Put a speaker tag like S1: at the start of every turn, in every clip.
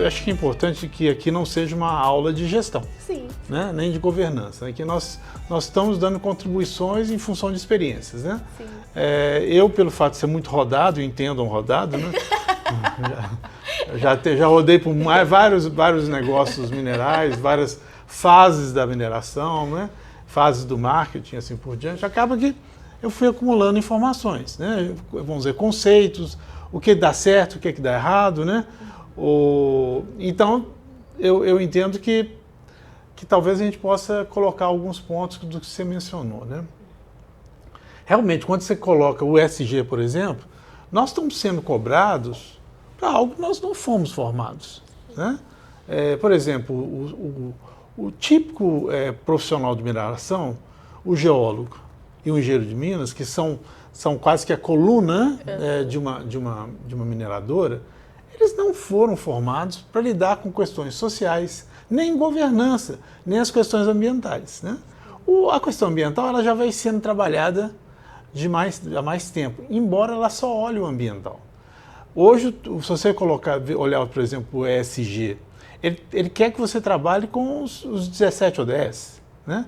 S1: eu acho que é importante que aqui não seja uma aula de gestão.
S2: Sim.
S1: Né? Nem de governança. Aqui nós estamos dando contribuições em função de experiências. Né?
S2: Sim.
S1: Eu, pelo fato de ser muito rodado, entendam rodado, né? já rodei por vários negócios minerais, várias fases da mineração, né? Fases do marketing, assim por diante. Acaba que eu fui acumulando informações, né? Vamos dizer, conceitos, o que dá certo, o que dá errado, né? Então, eu entendo que talvez a gente possa colocar alguns pontos do que você mencionou, né? Realmente, quando você coloca o ESG, por exemplo, nós estamos sendo cobrados para algo que nós não fomos formados, né? Por exemplo, o típico profissional de mineração, o geólogo e o engenheiro de minas, que são quase que a coluna de uma mineradora, eles não foram formados para lidar com questões sociais, nem governança, nem as questões ambientais, né? A questão ambiental ela já vai sendo trabalhada há mais tempo, embora ela só olhe o ambiental. Hoje, se você olhar, por exemplo, o ESG, ele quer que você trabalhe com os 17 ODS, né?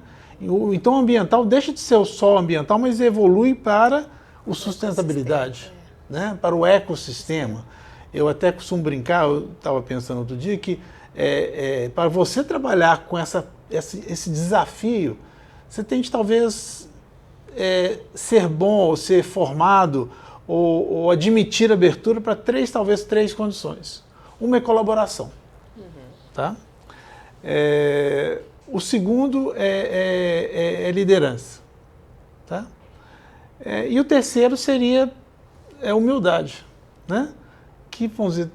S1: Então o ambiental deixa de ser só ambiental, mas evolui para a sustentabilidade, né? Para o ecossistema. Eu até costumo brincar, eu estava pensando outro dia, que para você trabalhar com esse desafio, você tem de talvez ser bom, ou ser formado, ou admitir abertura para talvez três condições. Uma é colaboração. Tá? O segundo é liderança. Tá? E o terceiro seria humildade. Né? Que, vamos dizer,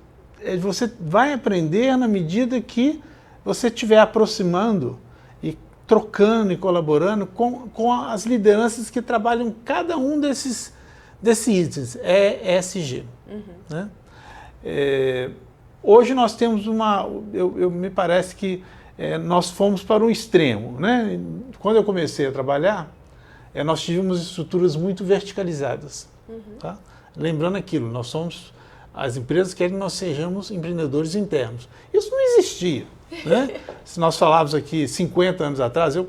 S1: você vai aprender na medida que você estiver aproximando e trocando e colaborando com as lideranças que trabalham cada um desses itens, ESG. Né? Hoje nós temos me parece que nós fomos para um extremo. Né? Quando eu comecei a trabalhar, nós tínhamos estruturas muito verticalizadas. Tá? Lembrando aquilo, as empresas querem que nós sejamos empreendedores internos. Isso não existia. Né? Se nós falávamos aqui 50 anos atrás, eu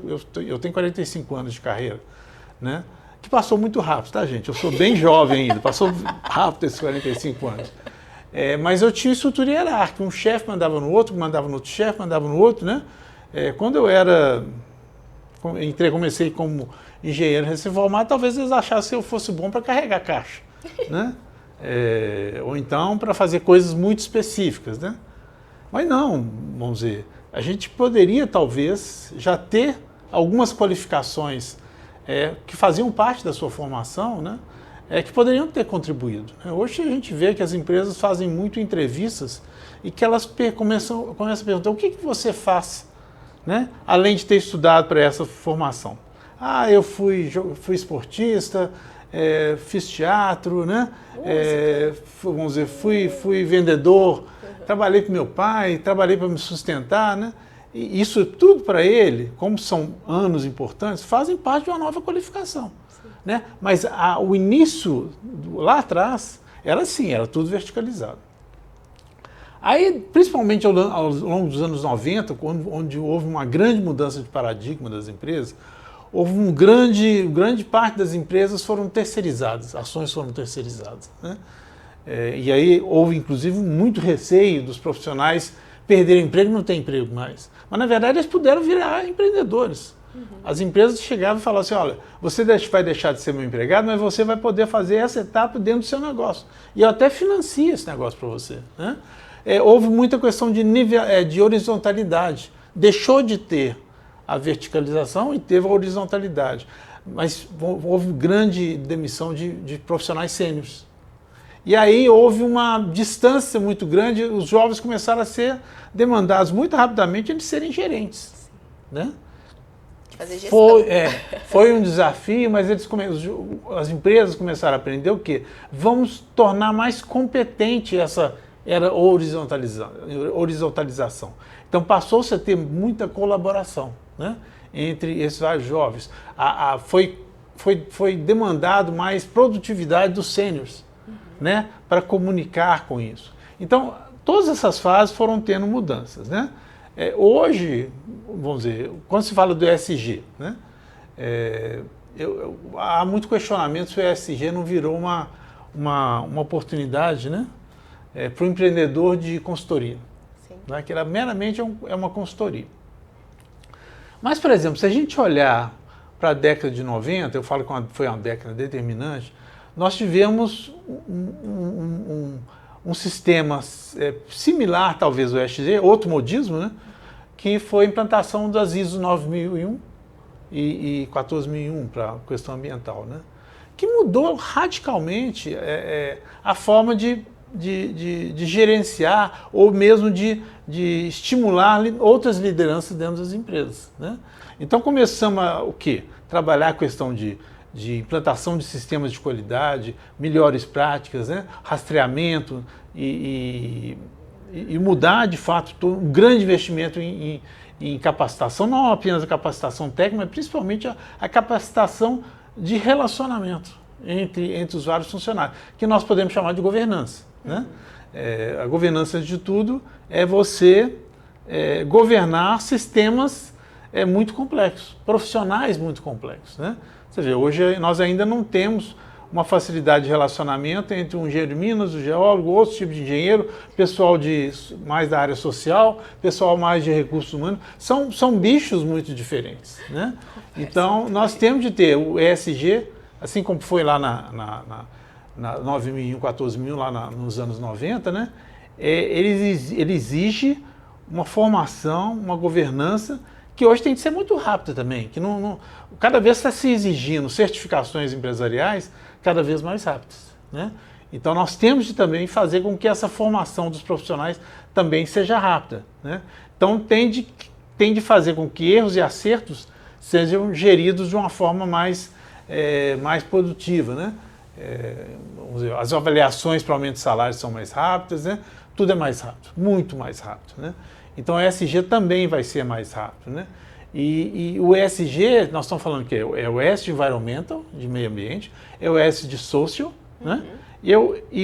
S1: tenho 45 anos de carreira, né? Que passou muito rápido, tá, gente? Eu sou bem jovem ainda, passou rápido esses 45 anos. Mas eu tinha estrutura hierárquica, um chefe mandava no outro, mandava no outro chefe, mandava no outro, né? Quando eu comecei como engenheiro recém-formado, talvez eles achassem que eu fosse bom para carregar caixa, né? Ou então para fazer coisas muito específicas, né? Mas não, vamos dizer, a gente poderia talvez já ter algumas qualificações que faziam parte da sua formação, né? Que poderiam ter contribuído. Hoje a gente vê que as empresas fazem muito entrevistas e que elas começam a perguntar o que você faz, né? Além de ter estudado para essa formação. Eu fui esportista, fiz teatro, né? Vamos dizer, fui vendedor, trabalhei com meu pai, trabalhei para me sustentar, né? E isso tudo para ele, como são anos importantes, fazem parte de uma nova qualificação. Né? Mas o início, lá atrás, era assim, era tudo verticalizado. Aí, principalmente ao longo dos anos 90, onde houve uma grande mudança de paradigma das empresas, houve grande parte das empresas foram terceirizadas, ações foram terceirizadas. Né? E aí houve, inclusive, muito receio dos profissionais perderem emprego e não ter emprego mais. Mas, na verdade, eles puderam virar empreendedores. As empresas chegavam e falavam assim, olha, você vai deixar de ser meu empregado, mas você vai poder fazer essa etapa dentro do seu negócio. E eu até financio esse negócio para você. Né? Houve muita questão de horizontalidade. Deixou de ter a verticalização e teve a horizontalidade. Mas houve grande demissão de profissionais sêniores. E aí houve uma distância muito grande, os jovens começaram a ser demandados muito rapidamente de serem gerentes. Né?
S2: Fazer gestão.
S1: Foi um desafio, mas as empresas começaram a aprender o quê? Vamos tornar mais competente essa horizontalização. Então passou-se a ter muita colaboração, né, entre esses vários jovens. Foi demandado mais produtividade dos sêniors, né, para comunicar com isso. Então todas essas fases foram tendo mudanças, né? Hoje, vamos dizer, quando se fala do ESG, né? Há muito questionamento se o ESG não virou uma oportunidade, né? Para o empreendedor de consultoria.
S2: Sim.
S1: Né? Que ela meramente é uma consultoria. Mas, por exemplo, se a gente olhar para a década de 90, eu falo que foi uma década determinante, nós tivemos um sistema similar, talvez, ao ESG, outro modismo, né? Que foi a implantação das ISO 9001 e 14001 para a questão ambiental, né? Que mudou radicalmente a forma de gerenciar ou mesmo de estimular outras lideranças dentro das empresas, né? Então começamos o quê? Trabalhar a questão de implantação de sistemas de qualidade, melhores práticas, né? Rastreamento e mudar de fato um grande investimento em capacitação, não apenas a capacitação técnica, mas principalmente a capacitação de relacionamento entre os vários funcionários, que nós podemos chamar de governança, né? A governança, de tudo, é você governar sistemas muito complexos, profissionais muito complexos, né? Você vê, hoje nós ainda não temos uma facilidade de relacionamento entre um engenheiro de minas, um geólogo, outro tipo de engenheiro, pessoal mais da área social, pessoal mais de recursos humanos. São bichos muito diferentes, né? Então, nós temos de ter o ESG, assim como foi lá na 9001, 14001, lá nos anos 90, né? Ele exige uma formação, uma governança que hoje tem que ser muito rápida também, que cada vez está se exigindo certificações empresariais cada vez mais rápidas, né? Então nós temos de também fazer com que essa formação dos profissionais também seja rápida, né? Então tem de fazer com que erros e acertos sejam geridos de uma forma mais produtiva, né? Vamos dizer, as avaliações para aumento de salários são mais rápidas, né? Tudo é mais rápido, muito mais rápido, né? Então o ESG também vai ser mais rápido, né? E o ESG, nós estamos falando que é o S de environmental, de meio ambiente, é o S de social, né? E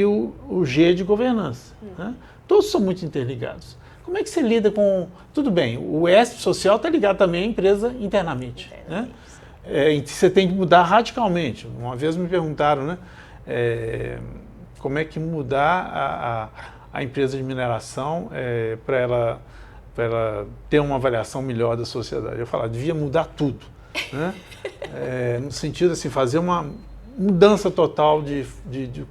S1: o G de governança, né? Todos são muito interligados. Como é que você lida com... Tudo bem, o S social está ligado também à empresa internamente, né? Você tem que mudar radicalmente. Uma vez me perguntaram, né? Como é que mudar a empresa de mineração para ela ter uma avaliação melhor da sociedade. Eu falava, devia mudar tudo, né? No sentido assim, fazer uma mudança total de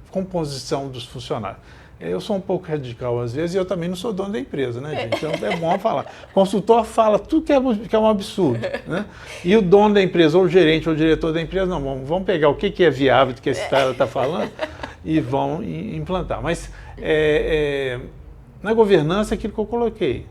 S1: composição dos funcionários. Eu sou um pouco radical às vezes e eu também não sou dono da empresa, né, gente? Então é bom falar. O consultor fala tudo que é um absurdo, né? E o dono da empresa, ou o gerente, ou o diretor da empresa, não, vamos pegar o que é viável do que esse cara está falando e vão implantar. Mas na governança, aquilo que eu coloquei,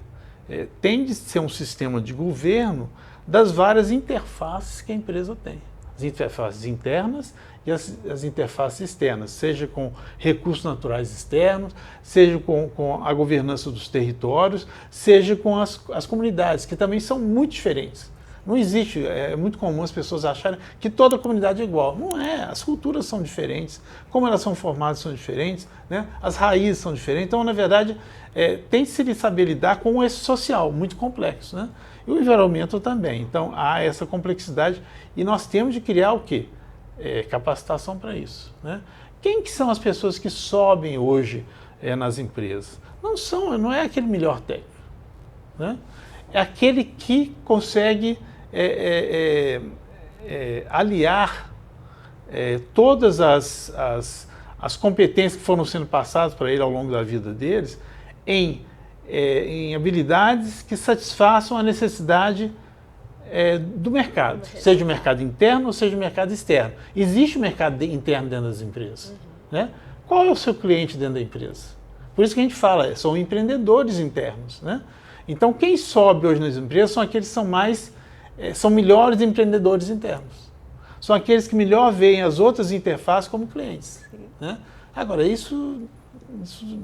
S1: tem de ser um sistema de governo das várias interfaces que a empresa tem. As interfaces internas e as interfaces externas, seja com recursos naturais externos, seja com a governança dos territórios, seja com as comunidades, que também são muito diferentes. Não existe, é muito comum as pessoas acharem que toda comunidade é igual. Não é, as culturas são diferentes, como elas são formadas são diferentes, né? As raízes são diferentes. Então, na verdade, tem que se saber lidar com esse social muito complexo, né? E o environmental também. Então, há essa complexidade e nós temos de criar o quê? Capacitação para isso, né? Quem que são as pessoas que sobem hoje nas empresas? Não é aquele melhor técnico, né? É aquele que consegue aliar todas as competências que foram sendo passadas para ele ao longo da vida deles em habilidades que satisfaçam a necessidade do mercado, seja o mercado interno ou seja o mercado externo. Existe o mercado interno dentro das empresas, né? Qual é o seu cliente dentro da empresa? Por isso que a gente fala, são empreendedores internos, né? Então, quem sobe hoje nas empresas são aqueles que são melhores empreendedores internos. São aqueles que melhor veem as outras interfaces como clientes, né? Agora, isso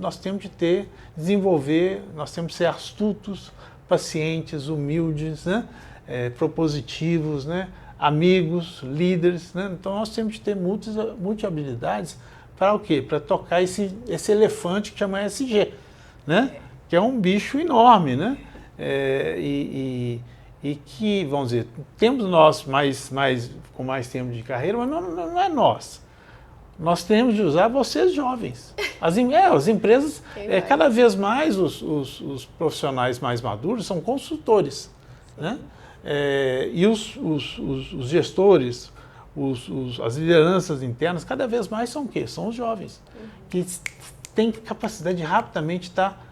S1: nós temos de desenvolver, nós temos de ser astutos, pacientes, humildes, né? Propositivos, né? Amigos, líderes, né? Então, nós temos de ter multi habilidades para o quê? Para tocar esse elefante que chama ESG. né? Que é um bicho enorme, né? E que, vamos dizer, temos nós com mais tempo de carreira, mas não é nós. Nós temos de usar vocês jovens. As empresas, cada vez mais os profissionais mais maduros são consultores, né? E os gestores, as lideranças internas, cada vez mais são o quê? São os jovens, que têm capacidade de rapidamente estar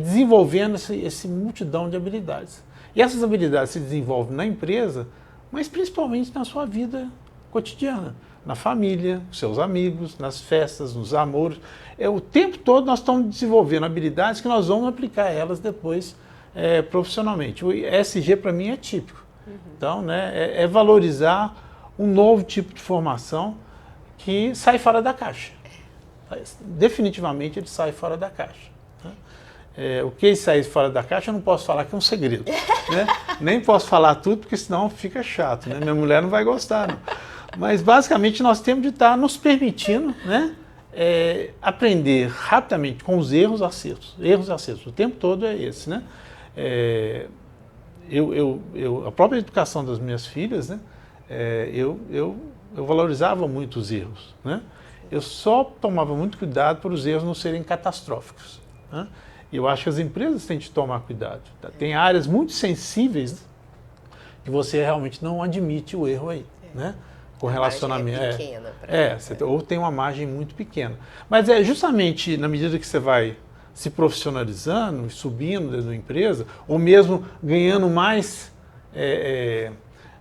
S1: desenvolvendo esse multidão de habilidades. E essas habilidades se desenvolvem na empresa, mas principalmente na sua vida cotidiana, na família, com seus amigos, nas festas, nos amoros. O tempo todo nós estamos desenvolvendo habilidades que nós vamos aplicar elas depois profissionalmente. O ESG para mim é típico. Então, né, é valorizar um novo tipo de formação que sai fora da caixa. Definitivamente ele sai fora da caixa. O que sair fora da caixa eu não posso falar que é um segredo. Né? Nem posso falar tudo, porque senão fica chato. Né? Minha mulher não vai gostar. Não. Mas basicamente nós temos de estar nos permitindo, né, aprender rapidamente com os erros e acertos. Erros e acertos. O tempo todo é esse. Né? A própria educação das minhas filhas, né, eu valorizava muito os erros. Né? Eu só tomava muito cuidado para os erros não serem catastróficos. Né? E eu acho que as empresas têm de tomar cuidado. Tá? Tem áreas muito sensíveis que você realmente não admite o erro aí, né? Com relacionamento.
S2: É pequena
S1: ou tem uma margem muito pequena. Mas é justamente na medida que você vai se profissionalizando e subindo dentro da empresa, ou mesmo ganhando mais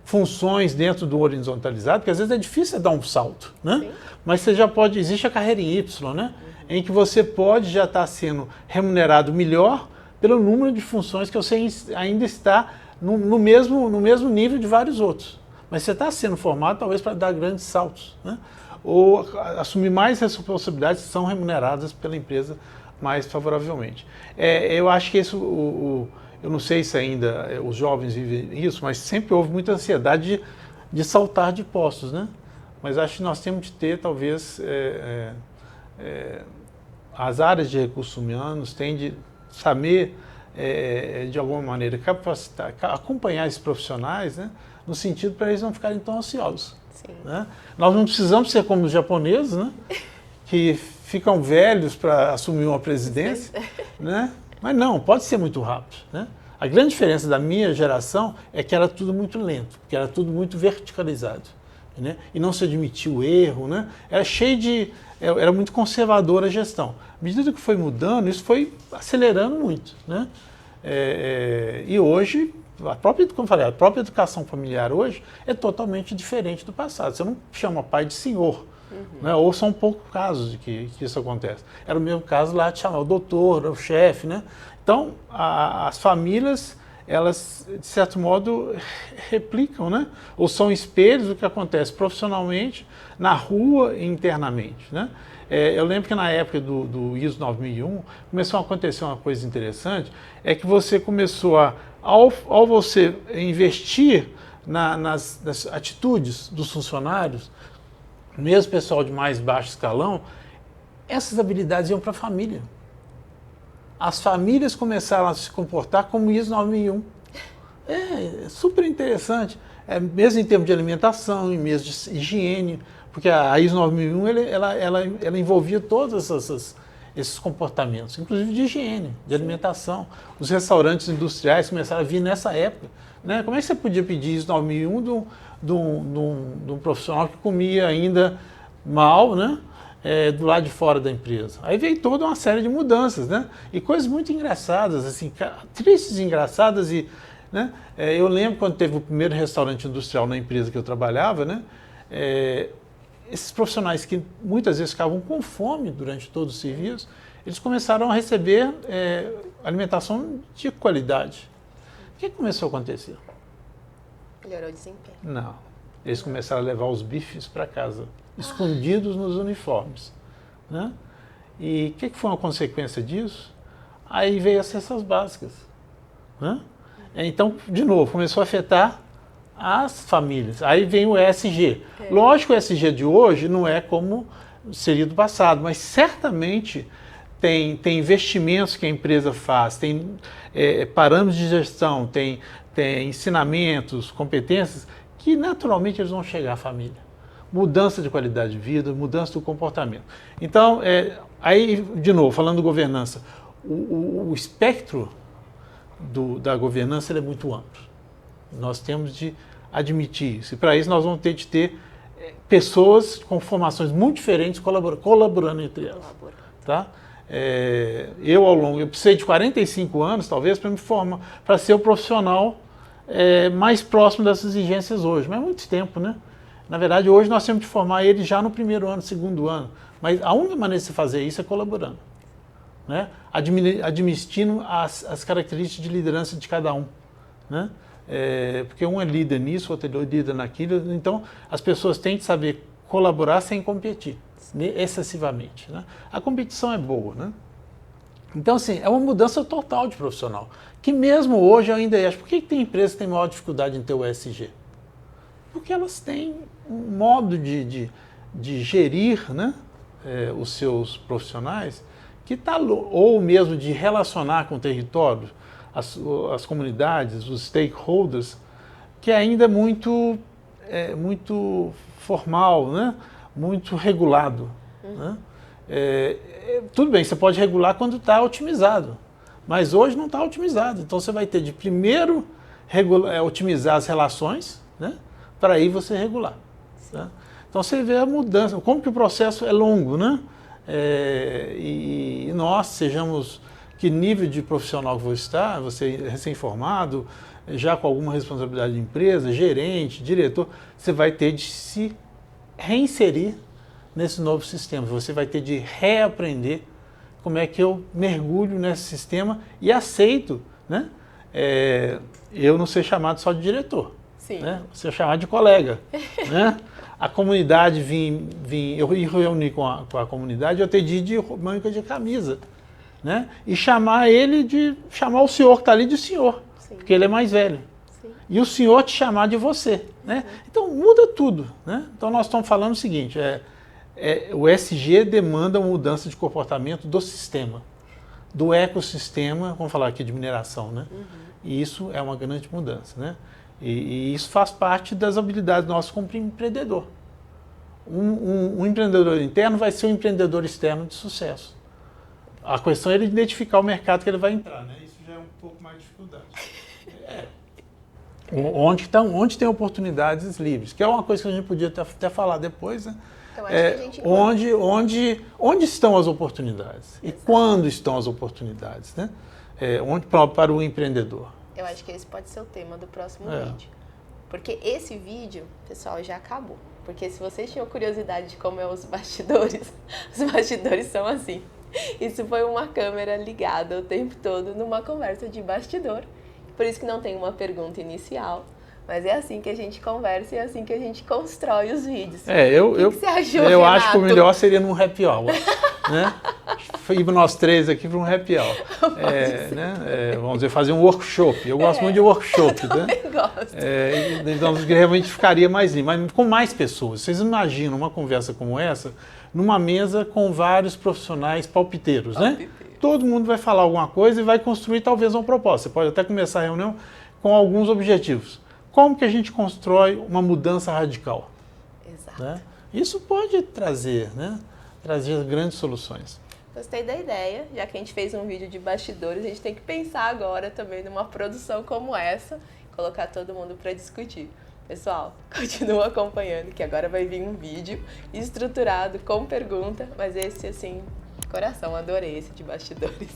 S1: funções dentro do horizontalizado, porque às vezes é difícil dar um salto, né?
S2: Sim.
S1: Mas você já pode, existe a carreira em Y, né? Em que você pode já estar sendo remunerado melhor pelo número de funções que você ainda está no mesmo nível de vários outros. Mas você está sendo formado talvez para dar grandes saltos, né? Ou assumir mais responsabilidades que são remuneradas pela empresa mais favoravelmente. Eu acho que isso, eu não sei se ainda os jovens vivem isso, mas sempre houve muita ansiedade de saltar de postos, né? Mas acho que nós temos de ter, talvez, as áreas de recursos humanos têm de saber, de alguma maneira, capacitar, acompanhar esses profissionais, né, no sentido para eles não ficarem tão ansiosos. Né? Nós não precisamos ser como os japoneses, né, que ficam velhos para assumir uma presidência, né? Mas não, pode ser muito rápido. Né? A grande diferença da minha geração é que era tudo muito lento, porque era tudo muito verticalizado. Né? E não se admitia o erro, né? Era muito conservadora a gestão. À medida que foi mudando, isso foi acelerando muito. Né? E hoje, como eu falei, a própria educação familiar hoje é totalmente diferente do passado. Você não chama pai de senhor. Né? Ou são poucos casos de que isso acontece. Era o mesmo caso lá de chamar o doutor, o chefe. Né? Então, as famílias, elas, de certo modo, replicam, né? Ou são espelhos do que acontece profissionalmente, na rua e internamente. Né? Eu lembro que na época do ISO 9001, começou a acontecer uma coisa interessante, é que você começou ao você investir nas atitudes dos funcionários, mesmo pessoal de mais baixo escalão, essas habilidades iam para a família. As famílias começaram a se comportar como o ISO 9001. É super interessante, mesmo em termos de alimentação, em mesmo de higiene, porque a ISO 9001 ela envolvia todos esses comportamentos, inclusive de higiene, de alimentação. Os restaurantes industriais começaram a vir nessa época. Né? Como é que você podia pedir ISO 9001 de um profissional que comia ainda mal, né? Do lado de fora da empresa? Aí veio toda uma série de mudanças, né? E coisas muito engraçadas, assim, tristes e engraçadas. Né? Eu lembro quando teve o primeiro restaurante industrial na empresa que eu trabalhava, né? Esses profissionais que muitas vezes ficavam com fome durante todo o serviço, eles começaram a receber alimentação de qualidade. O que começou a acontecer?
S2: Melhorou o desempenho.
S1: Não. Eles começaram a levar os bifes para casa, escondidos nos uniformes. Né? E o que foi uma consequência disso? Aí veio as cestas básicas. Né? Então, de novo, começou a afetar as famílias. Aí vem o ESG. Lógico que o ESG de hoje não é como seria do passado, mas certamente tem investimentos que a empresa faz, tem parâmetros de gestão, tem ensinamentos, competências, que naturalmente eles vão chegar à família. Mudança de qualidade de vida, mudança do comportamento. Então, aí, de novo, falando de governança, o espectro da governança ele é muito amplo. Nós temos de admitir isso. E para isso nós vamos ter de ter pessoas com formações muito diferentes colaborando entre elas. Tá? Eu precisei de 45 anos, talvez, para me formar, para ser o profissional mais próximo dessas exigências hoje. Mas é muito tempo, né? Na verdade, hoje nós temos de formar ele já no primeiro ano, segundo ano. Mas a única maneira de se fazer isso é colaborando, né? Admitindo as características de liderança de cada um, né? Porque um é líder nisso, outro é líder naquilo. Então, as pessoas têm de saber colaborar sem competir excessivamente, né? A competição é boa, né? Então, assim, é uma mudança total de profissional. Que mesmo hoje eu ainda acho. Por que tem empresas que têm maior dificuldade em ter o ESG? Porque elas têm um modo de gerir, né, os seus profissionais, que ou mesmo de relacionar com o território, as comunidades, os stakeholders, que ainda é muito formal, né, muito regulado. Né? Tudo bem, você pode regular quando está otimizado, mas hoje não está otimizado. Então você vai ter de primeiro otimizar as relações, né, para aí você regular. Tá? Então você vê a mudança, como que o processo é longo, né? E nós sejamos, que nível de profissional que você está, você recém-formado, já com alguma responsabilidade de empresa, gerente, diretor, você vai ter de se reinserir nesse novo sistema, você vai ter de reaprender como é que eu mergulho nesse sistema e aceito, né? Eu não ser chamado só de diretor. Né? Você chamar de colega, né? A comunidade eu ir reunir com a comunidade, eu ter de manga de camisa, né? E chamar o senhor que está ali de senhor, sim, porque ele é mais velho. Sim. E o senhor te chamar de você, né? Então muda tudo, né? Então nós estamos falando o seguinte, o ESG demanda uma mudança de comportamento do sistema, do ecossistema, vamos falar aqui de mineração, né? E isso é uma grande mudança, né? E isso faz parte das habilidades nossas como empreendedor. Um empreendedor interno vai ser um empreendedor externo de sucesso. A questão é ele identificar o mercado que ele vai entrar, né? Isso já é um pouco mais de dificuldade. Onde tem oportunidades livres, que é uma coisa que a gente podia até falar depois, né?
S2: Eu acho que a gente
S1: onde estão as oportunidades? E quando estão as oportunidades, né? Para o empreendedor.
S2: Eu acho que esse pode ser o tema do próximo vídeo. Porque esse vídeo, pessoal, já acabou. Porque se vocês tinham curiosidade de como é os bastidores são assim. Isso foi uma câmera ligada o tempo todo numa conversa de bastidor. Por isso que não tem uma pergunta inicial. Mas é assim que a gente conversa e é assim que a gente constrói os vídeos. O que você achou,
S1: eu
S2: Renato?
S1: acho que o melhor seria num happy hour, né? Ir nós três aqui para um happy hour. Né? Vamos dizer, fazer um workshop. Eu gosto muito de workshop, né?
S2: Eu gosto.
S1: Então, realmente ficaria mais lindo, mas com mais pessoas. Vocês imaginam uma conversa como essa numa mesa com vários profissionais palpiteiros, né? Todo mundo vai falar alguma coisa e vai construir talvez uma proposta. Você pode até começar a reunião com alguns objetivos. Como que a gente constrói uma mudança radical?
S2: Exato.
S1: Né? Isso pode trazer grandes soluções.
S2: Gostei da ideia, já que a gente fez um vídeo de bastidores, a gente tem que pensar agora também numa produção como essa, colocar todo mundo para discutir. Pessoal, continua acompanhando, que agora vai vir um vídeo estruturado com pergunta, mas esse, assim, de coração, adorei esse de bastidores.